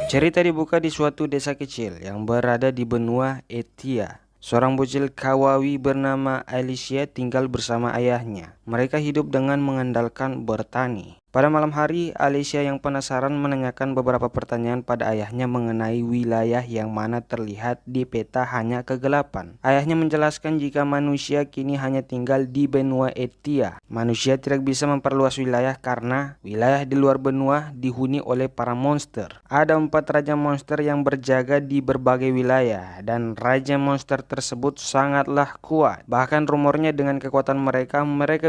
Cerita dibuka di suatu desa kecil yang berada di benua Etia. Seorang bocil kawawi bernama Alicia tinggal bersama ayahnya. Mereka hidup dengan mengandalkan bertani. Pada malam hari, Alicia yang penasaran menanyakan beberapa pertanyaan pada ayahnya mengenai wilayah yang mana terlihat di peta hanya kegelapan. Ayahnya menjelaskan jika manusia kini hanya tinggal di benua Etia. Manusia tidak bisa memperluas wilayah karena wilayah di luar benua dihuni oleh para monster. Ada 4 raja monster yang berjaga di berbagai wilayah dan raja monster tersebut sangatlah kuat. Bahkan rumornya dengan kekuatan mereka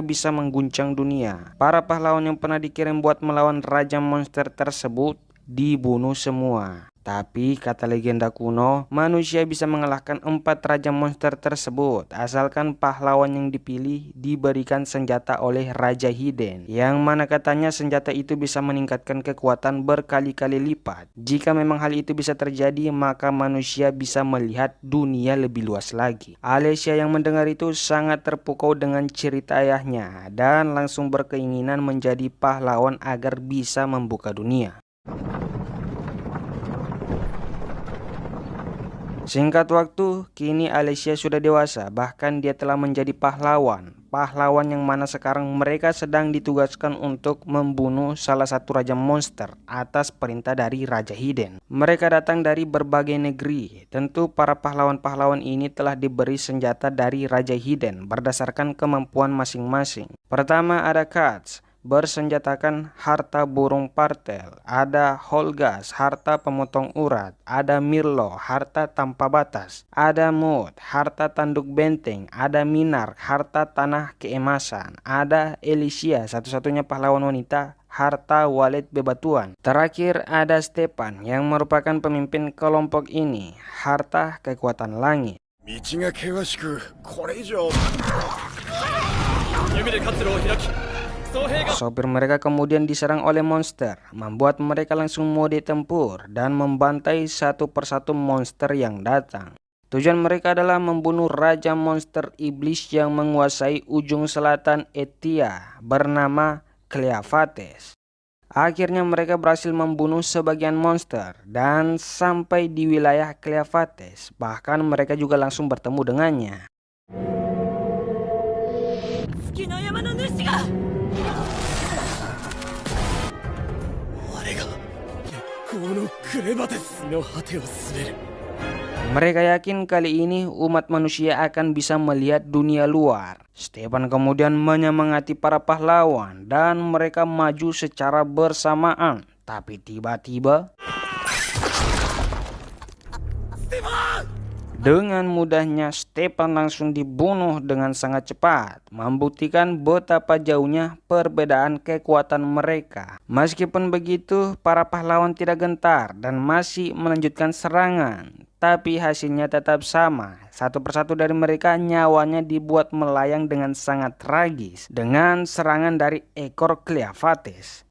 bisa mengguncang dunia. Para pahlawan yang pernah dikirim buat melawan raja monster tersebut dibunuh semua. Tapi kata legenda kuno, manusia bisa mengalahkan 4 raja monster tersebut asalkan pahlawan yang dipilih diberikan senjata oleh Raja Hiden, yang mana katanya senjata itu bisa meningkatkan kekuatan berkali-kali lipat. Jika memang hal itu bisa terjadi, maka manusia bisa melihat dunia lebih luas lagi. Alicia yang mendengar itu sangat terpukau dengan cerita ayahnya dan langsung berkeinginan menjadi pahlawan agar bisa membuka dunia. Singkat waktu, kini Alicia sudah dewasa, bahkan dia telah menjadi pahlawan. Pahlawan yang mana sekarang mereka sedang ditugaskan untuk membunuh salah satu raja monster atas perintah dari Raja Hiden. Mereka datang dari berbagai negeri. Tentu para pahlawan-pahlawan ini telah diberi senjata dari Raja Hiden berdasarkan kemampuan masing-masing. Pertama ada Katz, bersenjatakan harta burung partel, ada Holgas, harta pemotong urat, ada Mirlo, harta tanpa batas, ada Mut, harta tanduk benteng, ada Minar, harta tanah keemasan, ada Alicia, satu-satunya pahlawan wanita, harta walet bebatuan. Terakhir ada Stepan yang merupakan pemimpin kelompok ini, harta kekuatan langit. Sopir mereka kemudian diserang oleh monster, membuat mereka langsung mode tempur dan membantai satu persatu monster yang datang. Tujuan mereka adalah membunuh raja monster iblis yang menguasai ujung selatan Etia bernama Cleophates. Akhirnya mereka berhasil membunuh sebagian monster dan sampai di wilayah Cleophates. Bahkan mereka juga langsung bertemu dengannya. Mereka yakin kali ini umat manusia akan bisa melihat dunia luar. Stepan kemudian menyemangati para pahlawan dan mereka maju secara bersamaan. Tapi tiba-tiba dengan mudahnya Stepan langsung dibunuh dengan sangat cepat, membuktikan betapa jauhnya perbedaan kekuatan mereka. Meskipun begitu, para pahlawan tidak gentar dan masih melanjutkan serangan. Tapi hasilnya tetap sama. Satu persatu dari mereka nyawanya dibuat melayang dengan sangat tragis dengan serangan dari ekor Cleophates.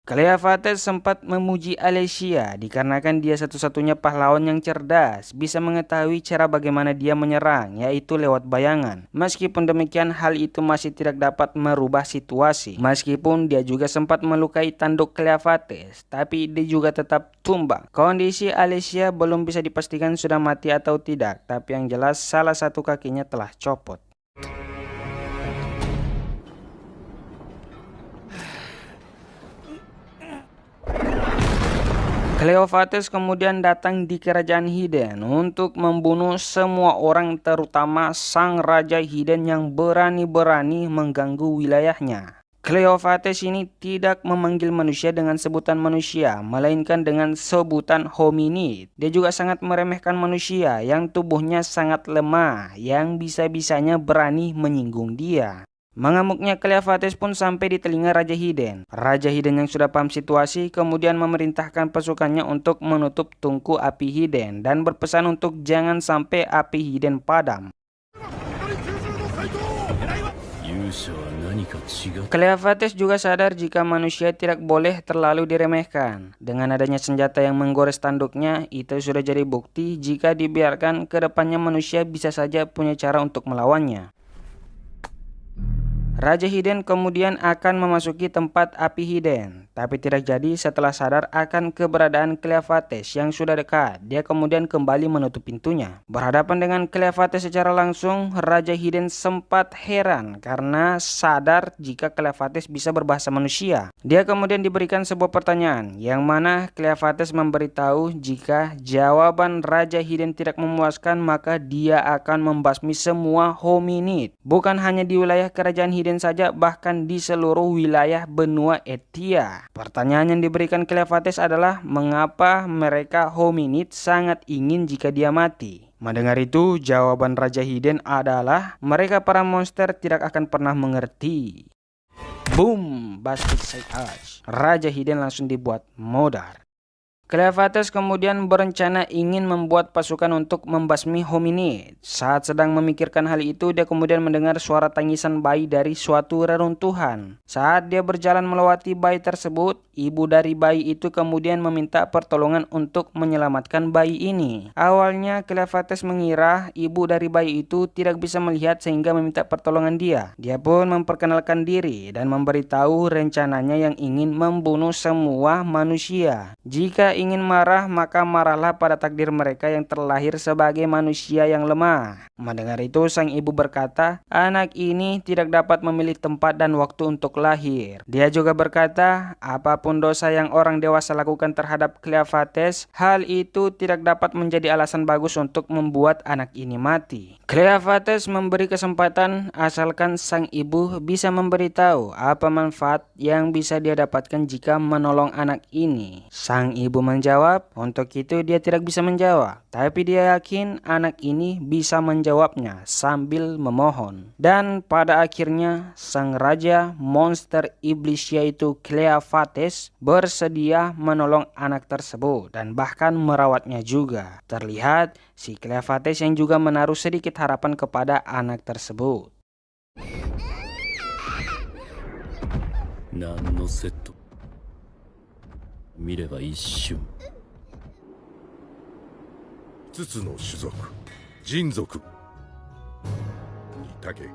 Cleophates sempat memuji Alicia dikarenakan dia satu-satunya pahlawan yang cerdas, bisa mengetahui cara bagaimana dia menyerang, yaitu lewat bayangan. Meskipun demikian, hal itu masih tidak dapat merubah situasi. Meskipun dia juga sempat melukai tanduk Cleophates, tapi dia juga tetap tumbang. Kondisi Alicia belum bisa dipastikan sudah mati atau tidak, tapi yang jelas salah satu kakinya telah copot. Cleophates kemudian datang di kerajaan Hiden untuk membunuh semua orang, terutama sang Raja Hiden yang berani-berani mengganggu wilayahnya. Cleophates ini tidak memanggil manusia dengan sebutan manusia, melainkan dengan sebutan hominid. Dia juga sangat meremehkan manusia yang tubuhnya sangat lemah, yang bisa-bisanya berani menyinggung dia. Mengamuknya Cleophates pun sampai di telinga Raja Hiden. Raja Hiden yang sudah paham situasi kemudian memerintahkan pasukannya untuk menutup tungku api Hiden dan berpesan untuk jangan sampai api Hiden padam. Cleophates juga sadar jika manusia tidak boleh terlalu diremehkan. Dengan adanya senjata yang menggores tanduknya, itu sudah jadi bukti jika dibiarkan ke depannya manusia bisa saja punya cara untuk melawannya. Raja Hiden kemudian akan memasuki tempat api Hiden. Tapi tidak jadi. Setelah sadar akan keberadaan Cleophates yang sudah dekat, dia kemudian kembali menutup pintunya. Berhadapan dengan Cleophates secara langsung, Raja Hiden sempat heran karena sadar jika Cleophates bisa berbahasa manusia. Dia kemudian diberikan sebuah pertanyaan, yang mana Cleophates memberitahu jika jawaban Raja Hiden tidak memuaskan, maka dia akan membasmi semua hominid. Bukan hanya di wilayah kerajaan Hiden saja, bahkan di seluruh wilayah benua Etia. Pertanyaan yang diberikan Cleophates adalah mengapa mereka hominid sangat ingin jika dia mati. Mendengar itu, jawaban Raja Hiden adalah mereka para monster tidak akan pernah mengerti. Boom! Basket Sage. Raja Hiden langsung dibuat modar. Cleophates kemudian berencana ingin membuat pasukan untuk membasmi hominid. Saat sedang memikirkan hal itu, dia kemudian mendengar suara tangisan bayi dari suatu reruntuhan. Saat dia berjalan melewati bayi tersebut, ibu dari bayi itu kemudian meminta pertolongan untuk menyelamatkan bayi ini. Awalnya Cleophates mengira ibu dari bayi itu tidak bisa melihat sehingga meminta pertolongan dia. Dia pun memperkenalkan diri dan memberitahu rencananya yang ingin membunuh semua manusia. Jika ingin marah, maka marahlah pada takdir mereka yang terlahir sebagai manusia yang lemah. Mendengar itu, sang ibu berkata, anak ini tidak dapat memilih tempat dan waktu untuk lahir. Dia juga berkata, apapun dosa yang orang dewasa lakukan terhadap Cleophates, hal itu tidak dapat menjadi alasan bagus untuk membuat anak ini mati. Cleophates memberi kesempatan asalkan sang ibu bisa memberitahu apa manfaat yang bisa dia dapatkan jika menolong anak ini. Sang ibu menjawab, untuk itu dia tidak bisa menjawab, tapi dia yakin anak ini bisa menjawabnya sambil memohon. Dan pada akhirnya sang raja monster iblis yaitu Cleophates bersedia menolong anak tersebut dan bahkan merawatnya juga. Terlihat si Cleophates yang juga menaruh sedikit harapan kepada anak tersebut. Nano seto. 見れば一瞬5つの種族人族にたけ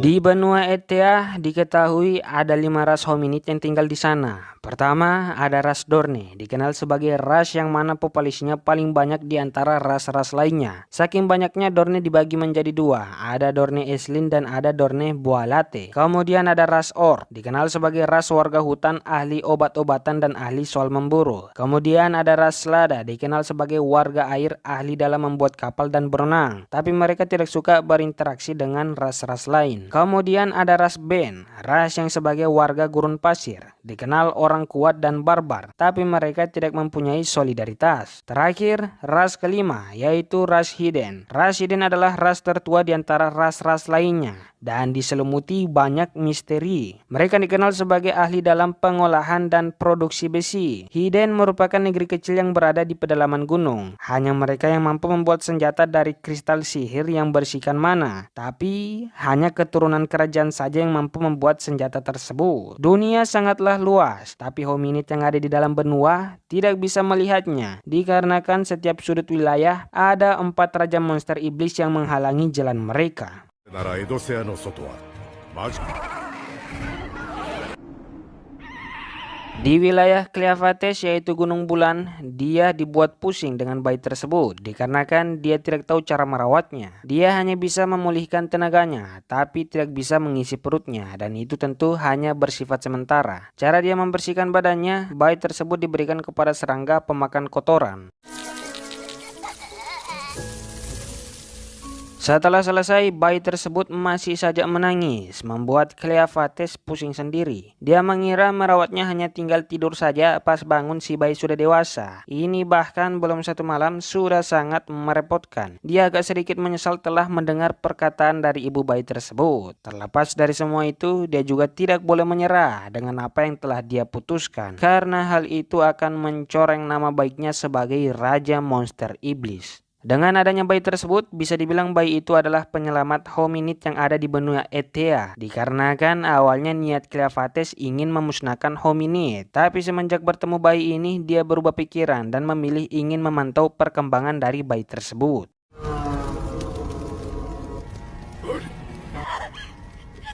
Di benua Etea diketahui ada 5 ras hominid yang tinggal di sana. Pertama, ada ras Dorne, dikenal sebagai ras yang mana populasinya paling banyak di antara ras-ras lainnya. Saking banyaknya, Dorne dibagi menjadi 2, ada Dorne Eslin dan ada Dorne Boalate. Kemudian ada ras Orc, dikenal sebagai ras warga hutan, ahli obat-obatan dan ahli soal memburu. Kemudian ada ras Lada, dikenal sebagai warga air, ahli dalam membuat kapal dan berenang. Tapi mereka tidak suka berinteraksi dengan ras-ras lain. Kemudian ada ras Ben, ras yang sebagai warga gurun pasir, dikenal orang kuat dan barbar, tapi mereka tidak mempunyai solidaritas. Terakhir, ras kelima yaitu ras Hiden. Ras Hiden adalah ras tertua di antara ras-ras lainnya dan diselimuti banyak misteri. Mereka dikenal sebagai ahli dalam pengolahan dan produksi besi. Hiden merupakan negeri kecil yang berada di pedalaman gunung. Hanya mereka yang mampu membuat senjata dari kristal sihir yang berisikan mana. Tapi hanya keturunan kerajaan saja yang mampu membuat senjata tersebut. Dunia sangatlah luas, tapi hominid yang ada di dalam benua tidak bisa melihatnya. Dikarenakan setiap sudut wilayah ada 4 raja monster iblis yang menghalangi jalan mereka. Di wilayah Cleophates yaitu Gunung Bulan, dia dibuat pusing dengan bayi tersebut dikarenakan dia tidak tahu cara merawatnya. Dia hanya bisa memulihkan tenaganya, tapi tidak bisa mengisi perutnya, dan itu tentu hanya bersifat sementara. Cara dia membersihkan badannya, bayi tersebut diberikan kepada serangga pemakan kotoran. Setelah selesai, bayi tersebut masih saja menangis, membuat Cleophates pusing sendiri. Dia mengira merawatnya hanya tinggal tidur saja, pas bangun si bayi sudah dewasa. Ini bahkan belum 1 malam sudah sangat merepotkan. Dia agak sedikit menyesal telah mendengar perkataan dari ibu bayi tersebut. Terlepas dari semua itu, dia juga tidak boleh menyerah dengan apa yang telah dia putuskan, karena hal itu akan mencoreng nama baiknya sebagai Raja Monster Iblis. Dengan adanya bayi tersebut, bisa dibilang bayi itu adalah penyelamat hominid yang ada di benua Etea. Dikarenakan awalnya niat Cleophates ingin memusnahkan hominid, tapi semenjak bertemu bayi ini, dia berubah pikiran dan memilih ingin memantau perkembangan dari bayi tersebut.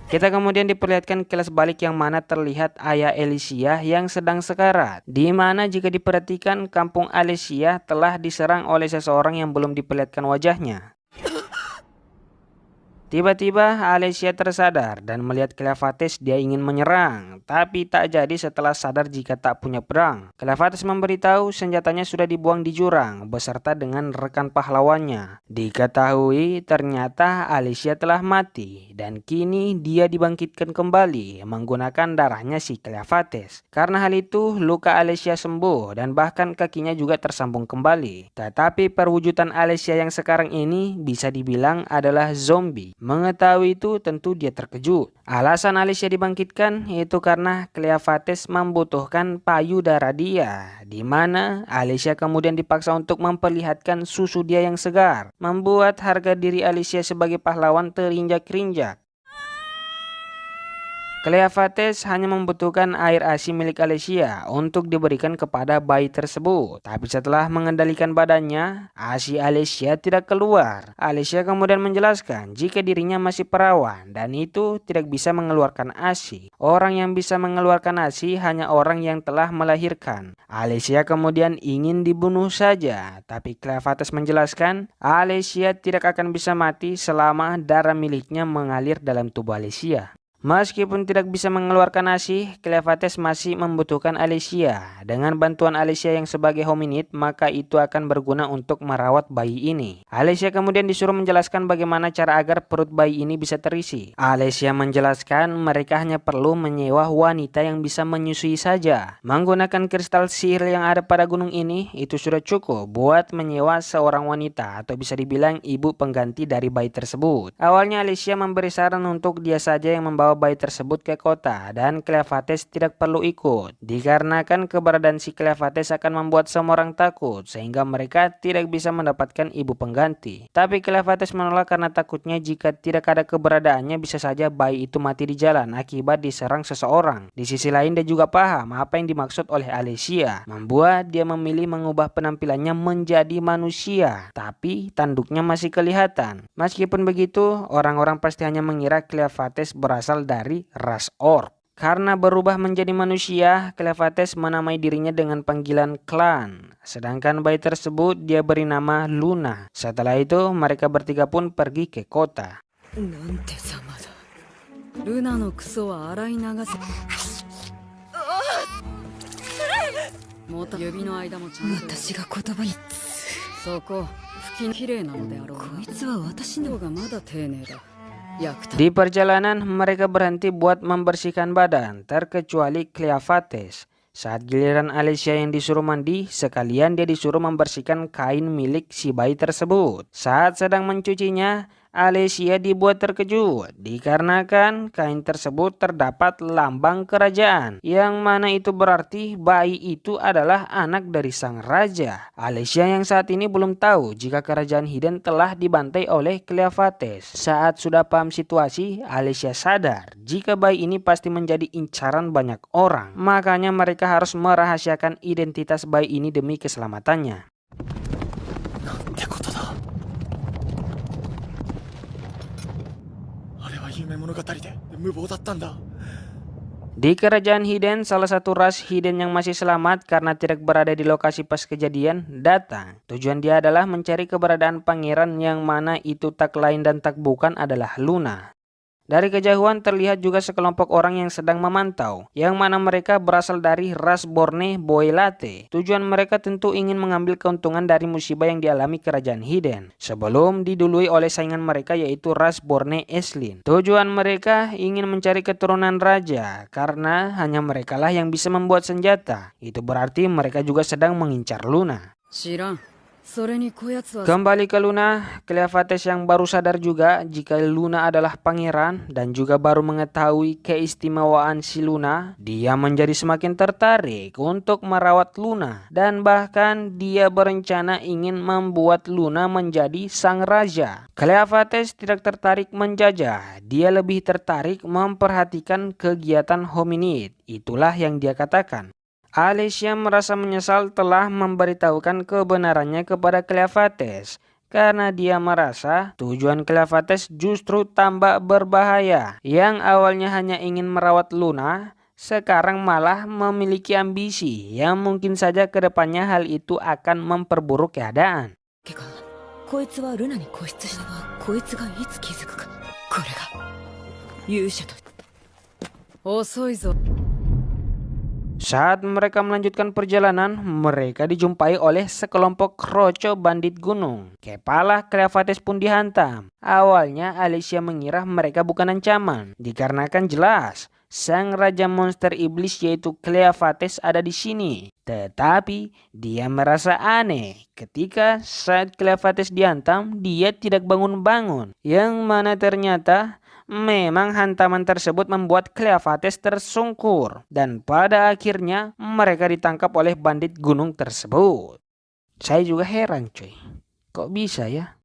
Kita kemudian diperlihatkan kilas balik yang mana terlihat ayah Alicia yang sedang sekarat, di mana jika diperhatikan kampung Alicia telah diserang oleh seseorang yang belum diperlihatkan wajahnya. Tiba-tiba Alicia tersadar dan melihat Cleofates dia ingin menyerang, tapi tak jadi setelah sadar jika tak punya pedang. Cleofates memberitahu senjatanya sudah dibuang di jurang beserta dengan rekan pahlawannya. Diketahui ternyata Alicia telah mati dan kini dia dibangkitkan kembali menggunakan darahnya si Cleofates. Karena hal itu luka Alicia sembuh dan bahkan kakinya juga tersambung kembali. Tetapi perwujudan Alicia yang sekarang ini bisa dibilang adalah zombie. Mengetahui itu tentu dia terkejut. Alasan Alicia dibangkitkan yaitu karena Cleofates membutuhkan payudara dia, di mana Alicia kemudian dipaksa untuk memperlihatkan susu dia yang segar, membuat harga diri Alicia sebagai pahlawan terinjak-injak. Cleofates hanya membutuhkan air ASI milik Alicia untuk diberikan kepada bayi tersebut. Tapi setelah mengendalikan badannya, ASI Alicia tidak keluar. Alicia kemudian menjelaskan jika dirinya masih perawan dan itu tidak bisa mengeluarkan ASI. Orang yang bisa mengeluarkan ASI hanya orang yang telah melahirkan. Alicia kemudian ingin dibunuh saja, tapi Cleofates menjelaskan Alicia tidak akan bisa mati selama darah miliknya mengalir dalam tubuh Alicia. Meskipun tidak bisa mengeluarkan ASI, Cleofates masih membutuhkan Alicia. Dengan bantuan Alicia yang sebagai hominid, maka itu akan berguna untuk merawat bayi ini. Alicia kemudian disuruh menjelaskan bagaimana cara agar perut bayi ini bisa terisi. Alicia menjelaskan mereka hanya perlu menyewa wanita yang bisa menyusui saja. Menggunakan kristal sihir yang ada pada gunung ini, itu sudah cukup buat menyewa seorang wanita atau bisa dibilang ibu pengganti dari bayi tersebut. Awalnya Alicia memberi saran untuk dia saja yang membawa bayi tersebut ke kota dan Cleofates tidak perlu ikut dikarenakan keberadaan si Cleofates akan membuat semua orang takut sehingga mereka tidak bisa mendapatkan ibu pengganti. Tapi Cleofates menolak karena takutnya jika tidak ada keberadaannya bisa saja bayi itu mati di jalan akibat diserang seseorang. Di sisi lain dia juga paham apa yang dimaksud oleh Alicia, membuat dia memilih mengubah penampilannya menjadi manusia, tapi tanduknya masih kelihatan. Meskipun begitu, orang-orang pasti hanya mengira Cleofates berasal dari ras orc. Karena berubah menjadi manusia, Cleofates menamai dirinya dengan panggilan Clan. Sedangkan bayi tersebut dia beri nama Luna. Setelah itu mereka bertiga pun pergi ke kota. Di perjalanan mereka berhenti buat membersihkan badan, terkecuali Cleofates. Saat giliran Alicia yang disuruh mandi, sekalian dia disuruh membersihkan kain milik si bayi tersebut. Saat sedang mencucinya, Alicia dibuat terkejut dikarenakan kain tersebut terdapat lambang kerajaan, yang mana itu berarti bayi itu adalah anak dari sang raja. Alicia yang saat ini belum tahu jika kerajaan Hidden telah dibantai oleh Cleofates. Saat sudah paham situasi, Alicia sadar jika bayi ini pasti menjadi incaran banyak orang. Makanya mereka harus merahasiakan identitas bayi ini demi keselamatannya. Di kerajaan Hidden, salah satu ras Hidden yang masih selamat karena tidak berada di lokasi pas kejadian datang. Tujuan dia adalah mencari keberadaan pangeran yang mana itu tak lain dan tak bukan adalah Luna. Dari kejauhan terlihat juga sekelompok orang yang sedang memantau, yang mana mereka berasal dari ras Borne Boelate. Tujuan mereka tentu ingin mengambil keuntungan dari musibah yang dialami kerajaan Hidden, sebelum didului oleh saingan mereka yaitu ras Borne Eslin. Tujuan mereka ingin mencari keturunan raja, karena hanya merekalah yang bisa membuat senjata. Itu berarti mereka juga sedang mengincar Luna. Kembali ke Luna, Cleofates yang baru sadar juga jika Luna adalah pangeran dan juga baru mengetahui keistimewaan si Luna, dia menjadi semakin tertarik untuk merawat Luna dan bahkan dia berencana ingin membuat Luna menjadi sang raja. Cleofates tidak tertarik menjajah, dia lebih tertarik memperhatikan kegiatan hominid. Itulah yang dia katakan. Alicia merasa menyesal telah memberitahukan kebenarannya kepada Cleofates karena dia merasa tujuan Cleopates justru tambah berbahaya. Yang awalnya hanya ingin merawat Luna, sekarang malah memiliki ambisi yang mungkin saja kedepannya hal itu akan memperburuk keadaan. Saat mereka melanjutkan perjalanan, mereka dijumpai oleh sekelompok kroco bandit gunung. Kepala Cleopates pun dihantam. Awalnya Alicia mengira mereka bukan ancaman, dikarenakan jelas sang raja monster iblis yaitu Cleopates ada di sini. Tetapi dia merasa aneh ketika saat Cleopates dihantam, dia tidak bangun-bangun. Yang mana ternyata memang hantaman tersebut membuat Cleopates tersungkur dan pada akhirnya mereka ditangkap oleh bandit gunung tersebut. Saya juga heran cuy, kok bisa ya?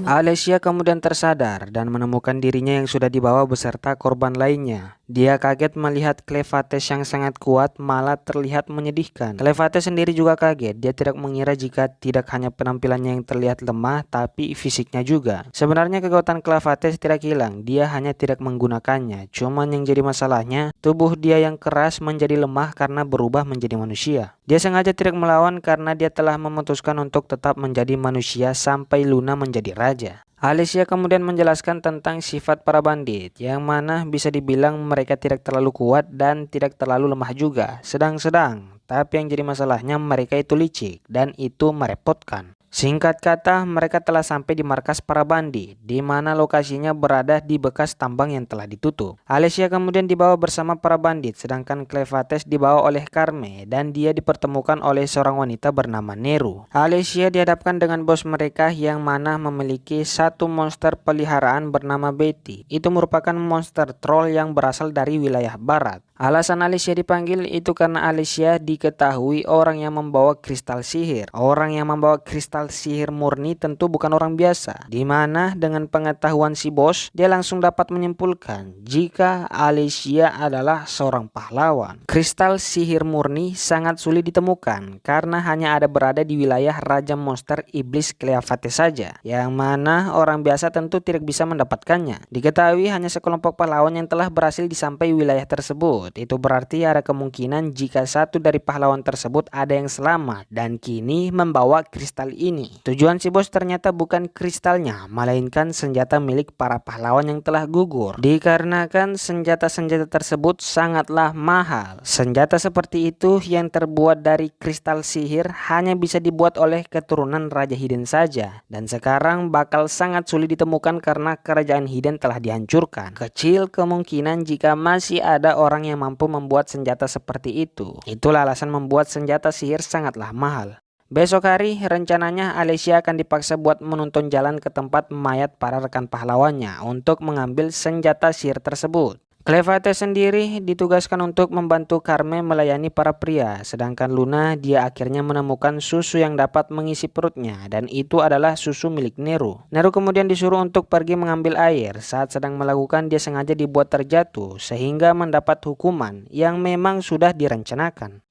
Alicia kemudian tersadar dan menemukan dirinya yang sudah dibawa beserta korban lainnya. Dia kaget melihat Cleopates yang sangat kuat malah terlihat menyedihkan. Cleopates sendiri juga kaget. Dia tidak mengira jika tidak hanya penampilannya yang terlihat lemah tapi fisiknya juga. Sebenarnya kekuatan Cleopates tidak hilang, dia hanya tidak menggunakannya. Cuman yang jadi masalahnya, tubuh dia yang keras menjadi lemah karena berubah menjadi manusia. Dia sengaja tidak melawan karena dia telah memutuskan untuk tetap menjadi manusia sampai Luna menjadi raja. Alicia kemudian menjelaskan tentang sifat para bandit, yang mana bisa dibilang mereka tidak terlalu kuat dan tidak terlalu lemah juga, sedang-sedang. Tapi yang jadi masalahnya mereka itu licik dan itu merepotkan. Singkat kata, mereka telah sampai di markas para bandit, di mana lokasinya berada di bekas tambang yang telah ditutup. Alicia kemudian dibawa bersama para bandit, sedangkan Cleopates dibawa oleh Carme dan dia dipertemukan oleh seorang wanita bernama Neru. Alicia dihadapkan dengan bos mereka yang mana memiliki satu monster peliharaan bernama Betty. Itu merupakan monster troll yang berasal dari wilayah barat. Alasan Alicia dipanggil itu karena Alicia diketahui orang yang membawa kristal sihir. Orang yang membawa kristal sihir murni tentu bukan orang biasa. Dimana dengan pengetahuan si bos, dia langsung dapat menyimpulkan jika Alicia adalah seorang pahlawan. Kristal sihir murni sangat sulit ditemukan karena hanya ada berada di wilayah Raja Monster Iblis Cleopates saja. Yang mana orang biasa tentu tidak bisa mendapatkannya. Diketahui hanya sekelompok pahlawan yang telah berhasil disampai wilayah tersebut. Itu berarti ada kemungkinan jika satu dari pahlawan tersebut ada yang selamat dan kini membawa kristal ini. Tujuan si bos ternyata bukan kristalnya, melainkan senjata milik para pahlawan yang telah gugur. Dikarenakan senjata-senjata tersebut sangatlah mahal. Senjata seperti itu yang terbuat dari kristal sihir hanya bisa dibuat oleh keturunan Raja Hidden saja. Dan sekarang bakal sangat sulit ditemukan karena kerajaan Hidden telah dihancurkan. Kecil kemungkinan jika masih ada orang yang mampu membuat senjata seperti itu. Itulah alasan membuat senjata sihir sangatlah mahal. Besok hari rencananya Alicia akan dipaksa buat menuntun jalan ke tempat mayat para rekan pahlawannya untuk mengambil senjata sihir tersebut. Cleopates sendiri ditugaskan untuk membantu Carme melayani para pria, sedangkan Luna dia akhirnya menemukan susu yang dapat mengisi perutnya dan itu adalah susu milik Neru. Neru kemudian disuruh untuk pergi mengambil air. Saat sedang melakukan dia sengaja dibuat terjatuh sehingga mendapat hukuman yang memang sudah direncanakan.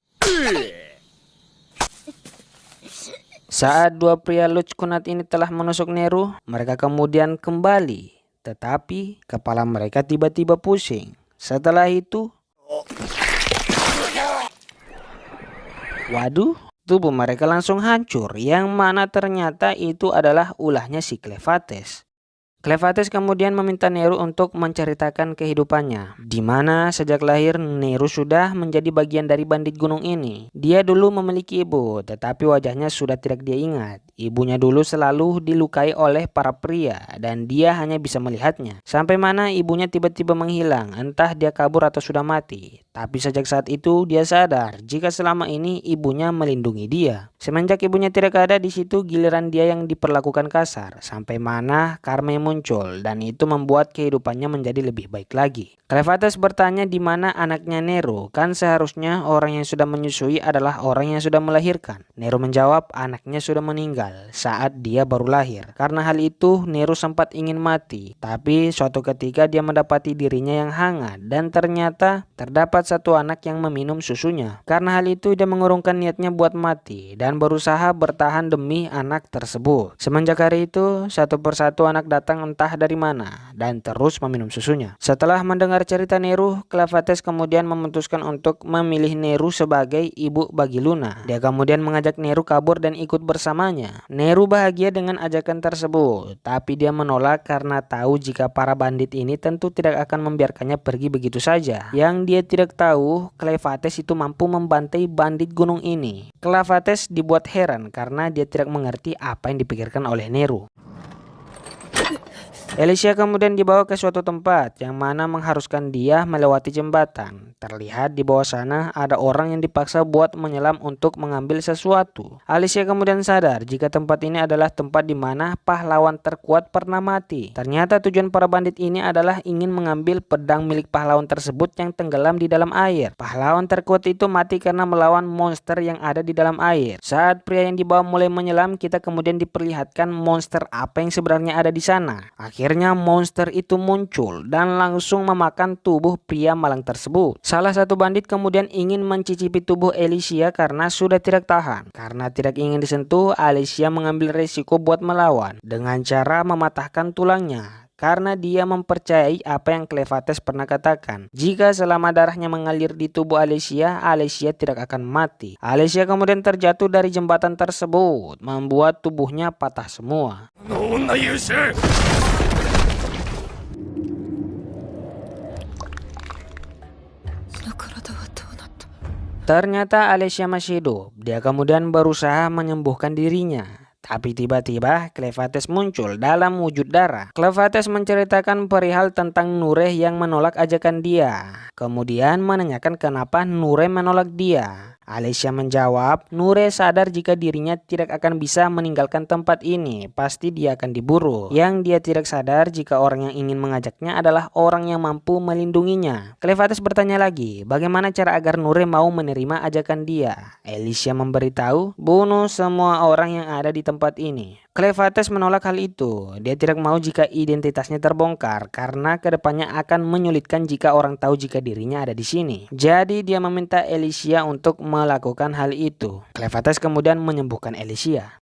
Saat dua pria lucu kunat ini telah menusuk Neru, mereka kemudian kembali. Tetapi kepala mereka tiba-tiba pusing. Setelah itu, waduh, tubuh mereka langsung hancur. Yang mana ternyata itu adalah ulahnya si Cleopates. Cleopates kemudian meminta Neru untuk menceritakan kehidupannya, di mana sejak lahir Neru sudah menjadi bagian dari bandit gunung ini. Dia dulu memiliki ibu, tetapi wajahnya sudah tidak dia ingat. Ibunya dulu selalu dilukai oleh para pria dan dia hanya bisa melihatnya. Sampai mana ibunya tiba-tiba menghilang, entah dia kabur atau sudah mati. Tapi sejak saat itu dia sadar jika selama ini ibunya melindungi dia. Semenjak ibunya tidak ada di situ, giliran dia yang diperlakukan kasar. Sampai mana Carme muncul dan itu membuat kehidupannya menjadi lebih baik lagi. Cleopates bertanya di mana anaknya Neru, kan seharusnya orang yang sudah menyusui adalah orang yang sudah melahirkan. Neru menjawab anaknya sudah meninggal saat dia baru lahir. Karena hal itu Neru sempat ingin mati, tapi suatu ketika dia mendapati dirinya yang hangat dan ternyata terdapat terdapat satu anak yang meminum susunya. Karena hal itu dia mengurungkan niatnya buat mati dan berusaha bertahan demi anak tersebut. Semenjak hari itu, satu persatu anak datang entah dari mana dan terus meminum susunya. Setelah mendengar cerita Neru, Cleofates kemudian memutuskan untuk memilih Neru sebagai ibu bagi Luna. Dia kemudian mengajak Neru kabur dan ikut bersamanya. Neru bahagia dengan ajakan tersebut, tapi dia menolak karena tahu jika para bandit ini tentu tidak akan membiarkannya pergi begitu saja. Yang dia tidak tahu, Cleofates itu mampu membantai bandit gunung ini. Cleofates dibuat heran karena dia tidak mengerti apa yang dipikirkan oleh Neru. Alicia kemudian dibawa ke suatu tempat yang mana mengharuskan dia melewati jembatan. Terlihat di bawah sana ada orang yang dipaksa buat menyelam untuk mengambil sesuatu. Alicia kemudian sadar jika tempat ini adalah tempat di mana pahlawan terkuat pernah mati. Ternyata tujuan para bandit ini adalah ingin mengambil pedang milik pahlawan tersebut yang tenggelam di dalam air. Pahlawan terkuat itu mati karena melawan monster yang ada di dalam air. Saat pria yang dibawa mulai menyelam, kita kemudian diperlihatkan monster apa yang sebenarnya ada di sana. Akhirnya monster itu muncul dan langsung memakan tubuh pria malang tersebut. Salah satu bandit kemudian ingin mencicipi tubuh Alicia karena sudah tidak tahan. Karena tidak ingin disentuh, Alicia mengambil resiko buat melawan dengan cara mematahkan tulangnya. Karena dia mempercayai apa yang Cleofates pernah katakan. Jika selama darahnya mengalir di tubuh Alicia, Alicia tidak akan mati. Alicia kemudian terjatuh dari jembatan tersebut, membuat tubuhnya patah semua. Ternyata Alicia masih hidup. Dia kemudian berusaha menyembuhkan dirinya. Tapi tiba-tiba Cleofates muncul dalam wujud darah. Cleofates menceritakan perihal tentang Nureh yang menolak ajakan dia. Kemudian menanyakan kenapa Nureh menolak dia. Alicia menjawab, Nureh sadar jika dirinya tidak akan bisa meninggalkan tempat ini, pasti dia akan diburu. Yang dia tidak sadar jika orang yang ingin mengajaknya adalah orang yang mampu melindunginya. Cleofates bertanya lagi, bagaimana cara agar Nureh mau menerima ajakan dia? Alicia memberitahu, bunuh semua orang yang ada di tempat ini. Cleofates menolak hal itu. Dia tidak mau jika identitasnya terbongkar karena kedepannya akan menyulitkan jika orang tahu jika dirinya ada di sini. Jadi dia meminta Alicia untuk melakukan hal itu. Cleofates kemudian menyembuhkan Alicia.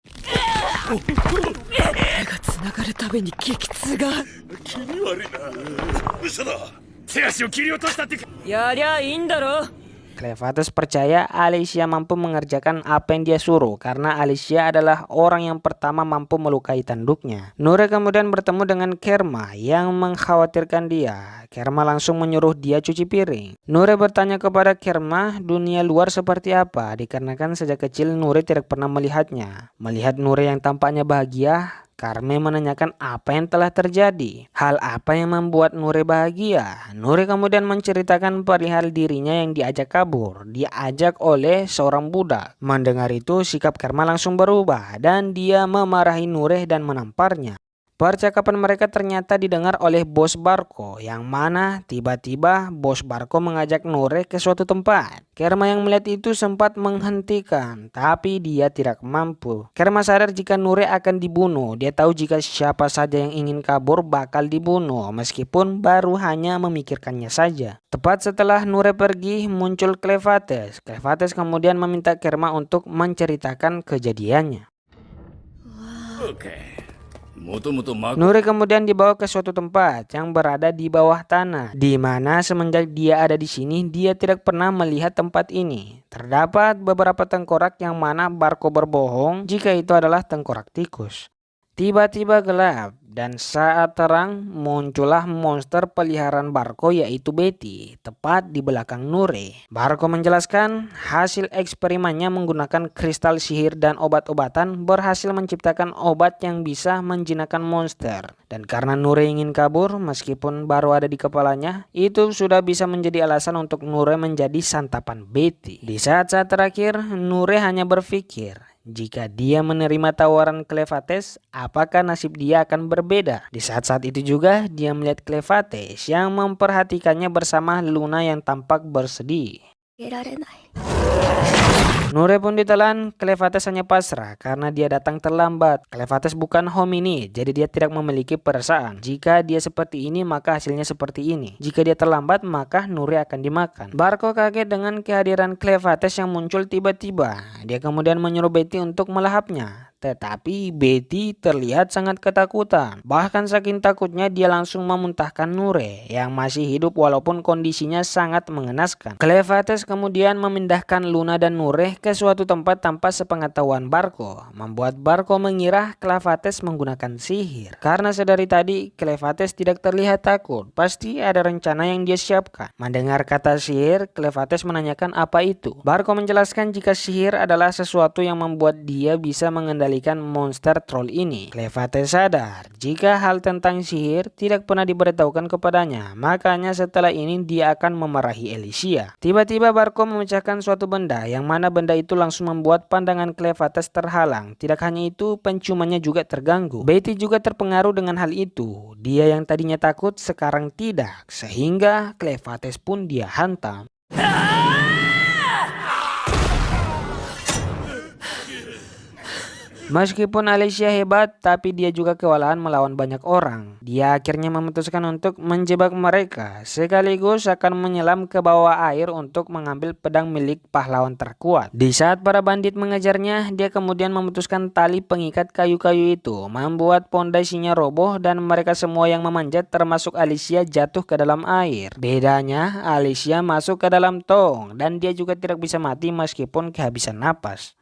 Cleofates percaya Alicia mampu mengerjakan apa yang dia suruh karena Alicia adalah orang yang pertama mampu melukai tanduknya. Nureh kemudian bertemu dengan Kerma yang mengkhawatirkan dia. Kerma langsung menyuruh dia cuci piring. Nureh bertanya kepada Kerma dunia luar seperti apa dikarenakan sejak kecil Nureh tidak pernah melihatnya. Melihat Nureh yang tampaknya bahagia, Carme menanyakan apa yang telah terjadi. Hal apa yang membuat Nureh bahagia? Nureh kemudian menceritakan perihal dirinya yang diajak kabur. Diajak oleh seorang budak. Mendengar itu, sikap Carme langsung berubah dan dia memarahi Nureh dan menamparnya. Percakapan mereka ternyata didengar oleh bos Barco, yang mana tiba-tiba bos Barco mengajak Nureh ke suatu tempat. Kerma yang melihat itu sempat menghentikan, tapi dia tidak mampu. Kerma sadar jika Nureh akan dibunuh. Dia tahu jika siapa saja yang ingin kabur bakal dibunuh, meskipun baru hanya memikirkannya saja. Tepat setelah Nureh pergi, muncul Cleofates. Cleofates kemudian meminta Kerma untuk menceritakan kejadiannya. Nureh kemudian dibawa ke suatu tempat yang berada di bawah tanah, di mana semenjak dia ada di sini dia tidak pernah melihat tempat ini. Terdapat beberapa tengkorak yang mana Barco berbohong jika itu adalah tengkorak tikus. Tiba-tiba gelap dan saat terang muncullah monster peliharaan Barco yaitu Betty tepat di belakang Nureh. Barco menjelaskan hasil eksperimennya menggunakan kristal sihir dan obat-obatan berhasil menciptakan obat yang bisa menjinakkan monster. Dan karena Nureh ingin kabur meskipun baru ada di kepalanya, itu sudah bisa menjadi alasan untuk Nureh menjadi santapan Betty. Di saat-saat terakhir Nureh hanya berpikir, jika dia menerima tawaran Cleofates, apakah nasib dia akan berbeda? Di saat-saat itu juga dia melihat Cleofates yang memperhatikannya bersama Luna yang tampak bersedih. Nure pun ditelan. Cleofates hanya pasrah karena dia datang terlambat. Cleofates bukan hominid, jadi dia tidak memiliki perasaan. Jika dia seperti ini, maka hasilnya seperti ini. Jika dia terlambat, maka Nure akan dimakan. Barco kaget dengan kehadiran Cleofates yang muncul tiba-tiba. Dia kemudian menyuruh Betty untuk melahapnya. Tetapi Betty terlihat sangat ketakutan. Bahkan saking takutnya dia langsung memuntahkan Nure yang masih hidup walaupun kondisinya sangat mengenaskan. Cleofates kemudian memindahkan Luna dan Nure ke suatu tempat tanpa sepengetahuan Barco, membuat Barco mengira Cleofates menggunakan sihir. Karena sedari tadi Cleofates tidak terlihat takut, pasti ada rencana yang dia siapkan. Mendengar kata sihir, Cleofates menanyakan apa itu. Barco menjelaskan jika sihir adalah sesuatu yang membuat dia bisa mengendalikan monster troll ini. Cleofates sadar jika hal tentang sihir tidak pernah diberitahukan kepadanya, makanya setelah ini dia akan memarahi Alicia. Tiba-tiba Barco memecahkan suatu benda yang mana benda itu langsung membuat pandangan Cleofates terhalang. Tidak hanya itu, penciumannya juga terganggu. Betty juga terpengaruh dengan hal itu. Dia yang tadinya takut sekarang tidak, sehingga Cleofates pun dia hantam. Meskipun Alicia hebat, tapi dia juga kewalahan melawan banyak orang. Dia akhirnya memutuskan untuk menjebak mereka, sekaligus akan menyelam ke bawah air untuk mengambil pedang milik pahlawan terkuat. Di saat para bandit mengejarnya, dia kemudian memutuskan tali pengikat kayu-kayu itu, membuat pondasinya roboh dan mereka semua yang memanjat termasuk Alicia jatuh ke dalam air. Bedanya, Alicia masuk ke dalam tong dan dia juga tidak bisa mati meskipun kehabisan napas.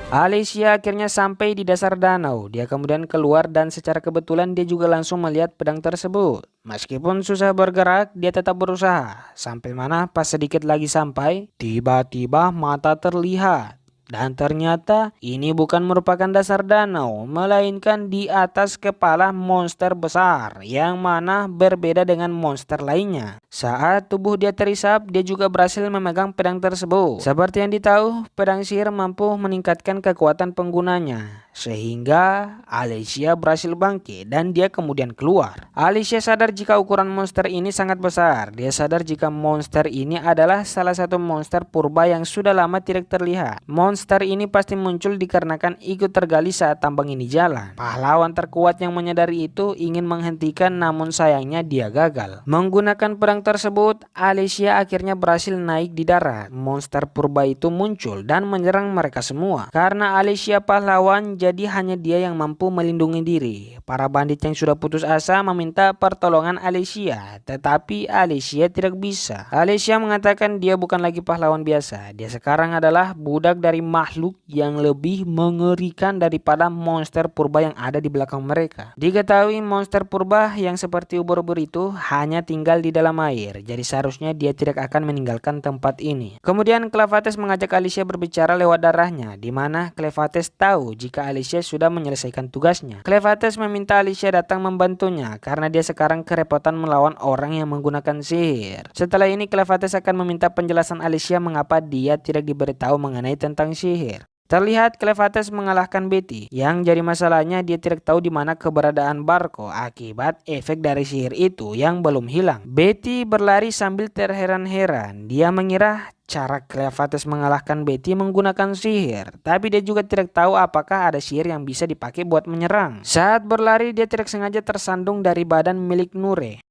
Alicia akhirnya sampai di dasar danau. Dia kemudian keluar dan secara kebetulan dia juga langsung melihat pedang tersebut. Meskipun susah bergerak, dia tetap berusaha. Sampai mana pas sedikit lagi sampai, tiba-tiba mata terlihat. Dan ternyata ini bukan merupakan dasar danau, melainkan di atas kepala monster besar yang mana berbeda dengan monster lainnya. Saat tubuh dia terisap, dia juga berhasil memegang pedang tersebut. Seperti yang ditahu, pedang sihir mampu meningkatkan kekuatan penggunanya. Sehingga Alicia berhasil bangkit dan dia kemudian keluar. Alicia sadar jika ukuran monster ini sangat besar. Dia sadar jika monster ini adalah salah satu monster purba yang sudah lama tidak terlihat. Monster ini pasti muncul dikarenakan ikut tergali saat tambang ini jalan. Pahlawan terkuat yang menyadari itu ingin menghentikan, namun sayangnya dia gagal. Menggunakan pedang tersebut, Alicia akhirnya berhasil naik di darat. Monster purba itu muncul dan menyerang mereka semua. Karena Alicia pahlawan, jadi hanya dia yang mampu melindungi diri. Para bandit yang sudah putus asa meminta pertolongan Alicia, tetapi Alicia tidak bisa. Alicia mengatakan dia bukan lagi pahlawan biasa. Dia sekarang adalah budak dari makhluk yang lebih mengerikan daripada monster purba yang ada di belakang mereka. Diketahui monster purba yang seperti ubur-ubur itu hanya tinggal di dalam air, jadi seharusnya dia tidak akan meninggalkan tempat ini. Kemudian Cleofates mengajak Alicia berbicara lewat darahnya, di mana Cleofates tahu jika Alicia sudah menyelesaikan tugasnya. Cleofates meminta Alicia datang membantunya karena dia sekarang kerepotan melawan orang yang menggunakan sihir. Setelah ini Cleofates akan meminta penjelasan Alicia mengapa dia tidak diberitahu mengenai tentang sihir. Terlihat Cleofates mengalahkan Betty. Yang jadi masalahnya dia tidak tahu di mana keberadaan Barco akibat efek dari sihir itu yang belum hilang. Betty berlari sambil terheran-heran. Dia mengira cara Cleofates mengalahkan Betty menggunakan sihir, tapi dia juga tidak tahu apakah ada sihir yang bisa dipakai buat menyerang. Saat berlari dia tidak sengaja tersandung dari badan milik Nure.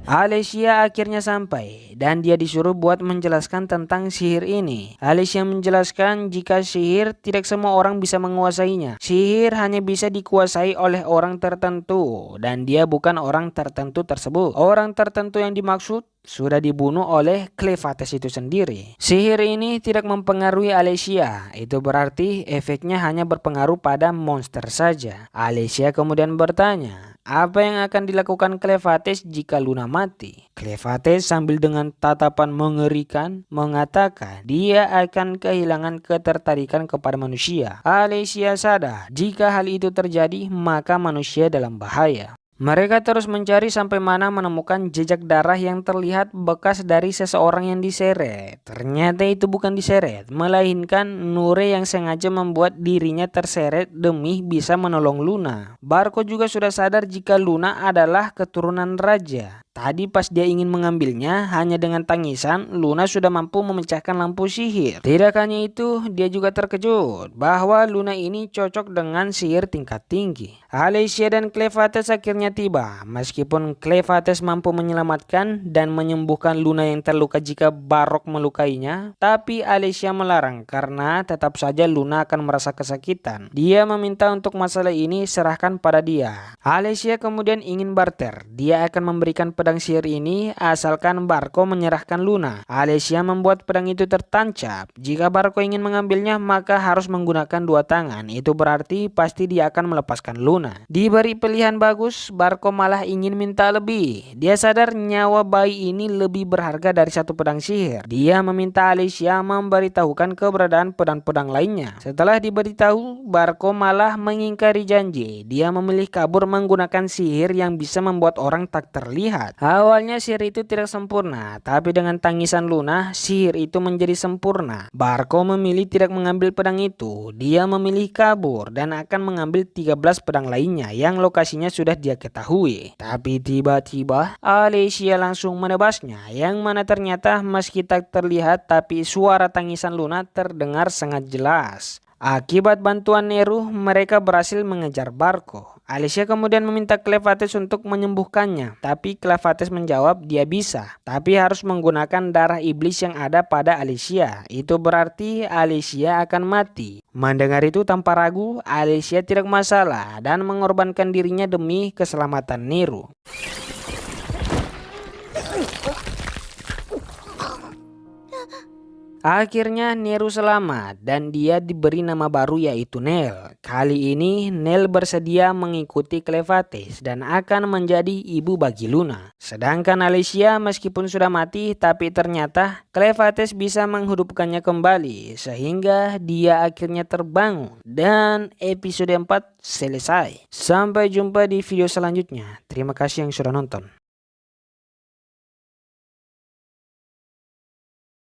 Alicia akhirnya sampai dan dia disuruh buat menjelaskan tentang sihir ini. Alicia menjelaskan jika sihir tidak semua orang bisa menguasainya. Sihir hanya bisa dikuasai oleh orang tertentu dan dia bukan orang tertentu tersebut. Orang tertentu yang dimaksud sudah dibunuh oleh Cleofates itu sendiri. Sihir ini tidak mempengaruhi Alicia. Itu berarti efeknya hanya berpengaruh pada monster saja. Alicia kemudian bertanya, apa yang akan dilakukan Cleofates jika Luna mati? Cleofates sambil dengan tatapan mengerikan mengatakan dia akan kehilangan ketertarikan kepada manusia. Alicia sadar jika hal itu terjadi maka manusia dalam bahaya. Mereka terus mencari sampai mana menemukan jejak darah yang terlihat bekas dari seseorang yang diseret. Ternyata itu bukan diseret, melainkan Nure yang sengaja membuat dirinya terseret demi bisa menolong Luna. Barko juga sudah sadar jika Luna adalah keturunan raja. Tadi pas dia ingin mengambilnya, hanya dengan tangisan, Luna sudah mampu memecahkan lampu sihir. Tidak hanya itu, dia juga terkejut bahwa Luna ini cocok dengan sihir tingkat tinggi. Alicia dan Clevates akhirnya tiba. Meskipun Clevates mampu menyelamatkan dan menyembuhkan Luna yang terluka jika Barok melukainya, tapi Alicia melarang karena tetap saja Luna akan merasa kesakitan. Dia meminta untuk masalah ini serahkan pada dia. Alicia kemudian ingin barter. Dia akan memberikan pedang sihir ini asalkan Barko menyerahkan Luna. Alicia membuat pedang itu tertancap. Jika Barko ingin mengambilnya maka harus menggunakan dua tangan. Itu berarti pasti dia akan melepaskan Luna. Diberi pilihan bagus, Barko malah ingin minta lebih. Dia sadar nyawa bayi ini lebih berharga dari satu pedang sihir. Dia meminta Alicia memberitahukan keberadaan pedang-pedang lainnya. Setelah diberitahu, Barko malah mengingkari janji. Dia memilih kabur menggunakan sihir yang bisa membuat orang tak terlihat. Awalnya sihir itu tidak sempurna, tapi dengan tangisan Luna, sihir itu menjadi sempurna. Barko memilih tidak mengambil pedang itu. Dia memilih kabur dan akan mengambil 13 pedang lainnya yang lokasinya sudah dia ketahui. Tapi tiba-tiba Alicia langsung menebasnya, yang mana ternyata meski tak terlihat tapi suara tangisan Luna terdengar sangat jelas. Akibat bantuan Neru, mereka berhasil mengejar Barko. Alicia kemudian meminta Clevates untuk menyembuhkannya, tapi Clevates menjawab dia bisa, tapi harus menggunakan darah iblis yang ada pada Alicia. Itu berarti Alicia akan mati. Mendengar itu tanpa ragu, Alicia tidak masalah dan mengorbankan dirinya demi keselamatan Neru. Akhirnya Neru selamat dan dia diberi nama baru yaitu Nel. Kali ini Nel bersedia mengikuti Clevates dan akan menjadi ibu bagi Luna. Sedangkan Alicia meskipun sudah mati tapi ternyata Clevates bisa menghidupkannya kembali sehingga dia akhirnya terbangun. Dan episode 4 selesai. Sampai jumpa di video selanjutnya. Terima kasih yang sudah nonton.